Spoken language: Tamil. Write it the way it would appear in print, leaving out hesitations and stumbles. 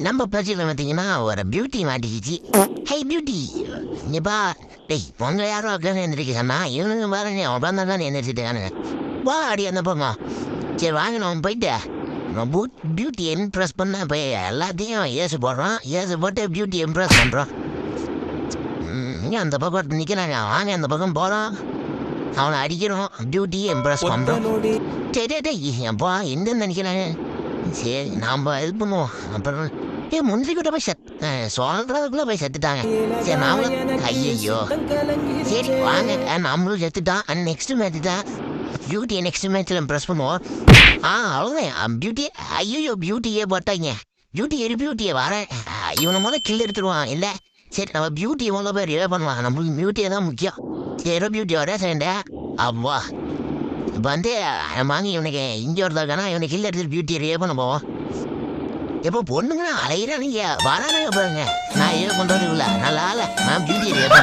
நம்ம பிரச்சனை பார்த்தீங்கன்னா ஒரு பியூட்டி மாட்டிக்கிச்சு. ஹே பியூட்டி நீப்பா டேய் உங்க யாரோ அக்கா எந்திரிக்க சொன்னா இவனுங்க பாருங்க உட்காந்து தான் எந்திரிச்சிட்டானுங்க. வா அடி அந்த பக்கம். சரி வாங்க நம்ம போயிட்டு நம்ம பியூட்டி இம்ப்ரெஸ் பண்ண போய் எல்லாத்தையும் ஏசு போடுறோம். ஏசு போட்டு பியூட்டி இம்ப்ரெஸ் பண்ணுறோம். இங்கே அந்த பக்கம் நிற்கிறாங்க. வாங்க அந்த பக்கம் போகிறோம். அவனை அடிக்கிறோம். பியூட்டியை இம்ப்ரெஸ் பண்ணுறோம். சரி அப்பா எங்கன்னு நினைக்கிறாங்க. சரி நாம் இது பண்ணுவோம். அப்புறம் முந்திரி கூட போய் சொல்கிறதுக்குள்ளே போய் செத்துட்டாங்க. சரி நாமளும் ஐயோ சரி வாங்க நம்மளும் செத்துட்டான். நெக்ஸ்ட் மேட்ச் தான் பியூட்டியை நெக்ஸ்ட் மேட்ச்சில் ப்ரெஸ் பண்ணுவோம். அவ்வளோதான் பியூட்டி. ஐயோ பியூட்டியே போட்டாங்க. பியூட்டியை வரேன். இவனை முதல்ல கில் எடுத்துருவான். இல்லை சரி நம்ம பியூட்டியை முதல்ல போய் ரிவே பண்ணலாம். நம்மளுக்கு பியூட்டியை தான் முக்கியம். சரி பியூட்டி வர சேர்ந்தேன். அப்பா இப்போ வாங்கி இவனுக்கு இங்கே ஒருத்தாக்கானா இவனுக்கு கில் எடுத்துட்டு பியூட்டியை ரிவே பண்ண போவோம். எப்போ பொண்ணுங்கன்னா அலையிறானுங்க வரானுங்க பாருங்க. நான் ரிவே பண்ணுறது இல்லை நல்லா இல்லை. நான் பியூட்டியை ரிவே பண்ணேன்.